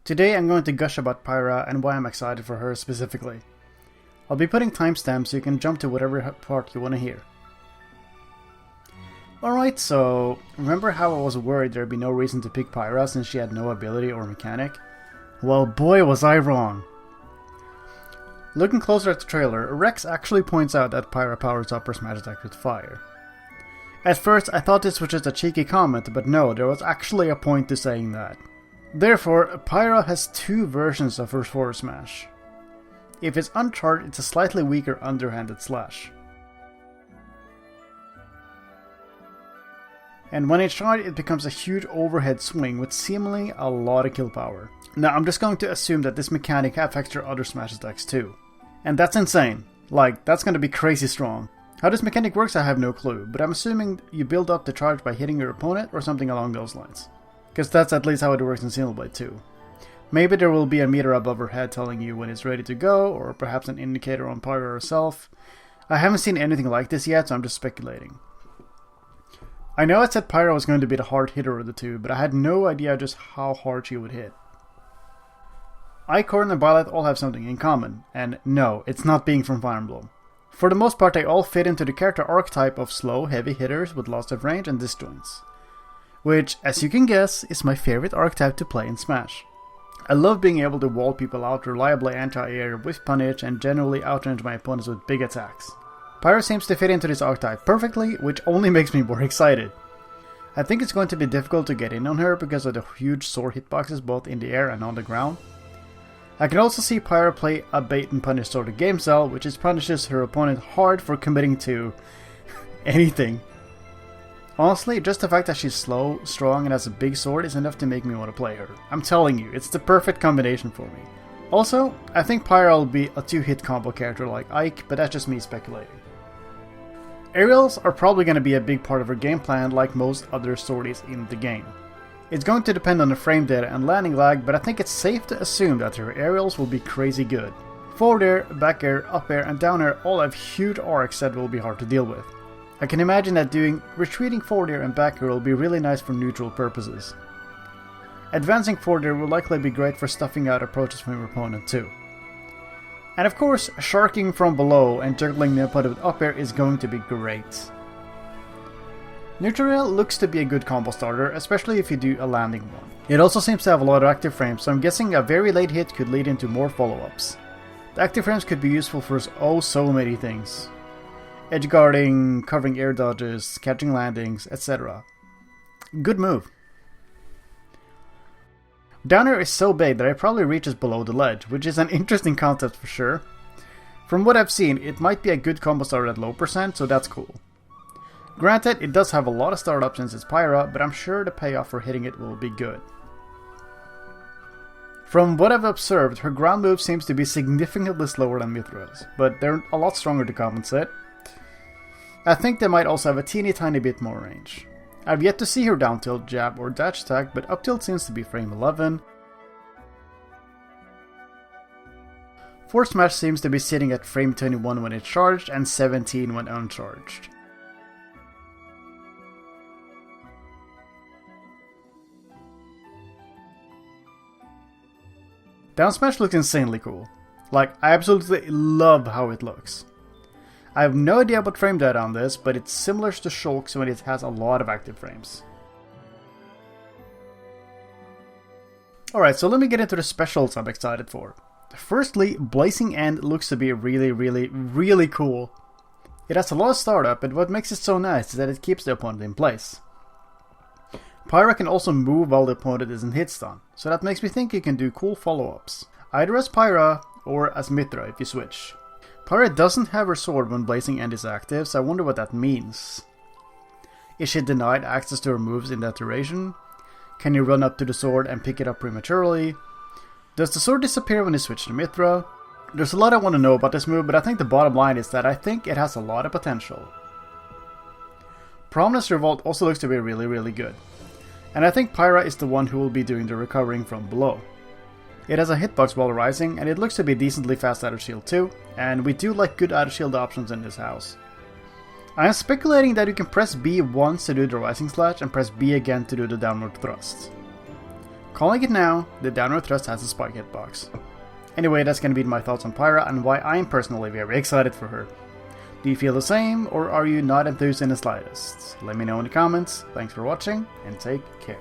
Today I'm going to gush about Pyra and why I'm excited for her specifically. I'll be putting timestamps so you can jump to whatever part you want to hear. Alright, so remember how I was worried there'd be no reason to pick Pyra since she had no ability or mechanic? Well, boy was I wrong! Looking closer at the trailer, Rex actually points out that Pyra powers up her smash attack with fire. At first I thought this was just a cheeky comment, but no, there was actually a point to saying that. Therefore, Pyra has two versions of her forward smash. If it's uncharged, it's a slightly weaker underhanded slash. And when it's charged, it becomes a huge overhead swing with seemingly a lot of kill power. Now I'm just going to assume that this mechanic affects her other smash attacks too. And that's insane. Like, that's going to be crazy strong. How this mechanic works I have no clue, but I'm assuming you build up the charge by hitting your opponent or something along those lines. Because that's at least how it works in Xenoblade too. Maybe there will be a meter above her head telling you when it's ready to go, or perhaps an indicator on Pyra herself. I haven't seen anything like this yet, so I'm just speculating. I know I said Pyra was going to be the hard hitter of the two, but I had no idea just how hard she would hit. Icorn and Violet all have something in common, and no, it's not being from Fire Emblem. For the most part they all fit into the character archetype of slow, heavy hitters with lots of range and disjoints. Which, as you can guess, is my favorite archetype to play in Smash. I love being able to wall people out reliably anti-air, whiff punish, and generally outrange my opponents with big attacks. Pyra seems to fit into this archetype perfectly, which only makes me more excited. I think it's going to be difficult to get in on her because of the huge sword hitboxes both in the air and on the ground. I can also see Pyra play a bait and punish sort of game style, which is punishes her opponent hard for committing to anything. Honestly, just the fact that she's slow, strong, and has a big sword is enough to make me want to play her. I'm telling you, it's the perfect combination for me. Also, I think Pyra will be a 2-hit combo character like Ike, but that's just me speculating. Aerials are probably going to be a big part of her game plan like most other sorties in the game. It's going to depend on the frame data and landing lag, but I think it's safe to assume that her aerials will be crazy good. Forward air, back air, up air, and down air all have huge arcs that will be hard to deal with. I can imagine that doing retreating forward air and back air will be really nice for neutral purposes. Advancing forward air will likely be great for stuffing out approaches from your opponent too. And of course, sharking from below and juggling the opponent with up air is going to be great. Neutral air looks to be a good combo starter, especially if you do a landing one. It also seems to have a lot of active frames, so I'm guessing a very late hit could lead into more follow-ups. The active frames could be useful for so many things. Edge guarding, covering air dodges, catching landings, etc. Good move. Down air is so big that it probably reaches below the ledge, which is an interesting concept for sure. From what I've seen, it might be a good combo starter at low percent, so that's cool. Granted, it does have a lot of startup since it's Pyra, but I'm sure the payoff for hitting it will be good. From what I've observed, her ground move seems to be significantly slower than Mythra's, but they're a lot stronger to compensate. I think they might also have a teeny tiny bit more range. I've yet to see her down tilt, jab, or dash attack, but up tilt seems to be frame 11. Forward smash seems to be sitting at frame 21 when it's charged and 17 when uncharged. Down smash looks insanely cool. Like, I absolutely love how it looks. I have no idea what frame data on this, but it's similar to Shulk's when it has a lot of active frames. Alright, so let me get into the specials I'm excited for. Firstly, Blazing End looks to be really cool. It has a lot of startup, and what makes it so nice is that it keeps the opponent in place. Pyra can also move while the opponent is in hit stun, so that makes me think you can do cool follow-ups. Either as Pyra, or as Mythra if you switch. Pyra doesn't have her sword when Blazing End is active, so I wonder what that means. Is she denied access to her moves in that duration? Can you run up to the sword and pick it up prematurely? Does the sword disappear when you switch to Mythra? There's a lot I want to know about this move, but I think the bottom line is that I think it has a lot of potential. Prominence Revolt also looks to be really good. And I think Pyra is the one who will be doing the recovering from below. It has a hitbox while rising, and it looks to be decently fast out of shield too, and we do like good out of shield options in this house. I am speculating that you can press B once to do the rising slash and press B again to do the downward thrust. Calling it now, the downward thrust has a spike hitbox. Anyway, that's gonna be my thoughts on Pyra and why I'm personally very excited for her. Do you feel the same, or are you not enthused in the slightest? Let me know in the comments. Thanks for watching, and take care.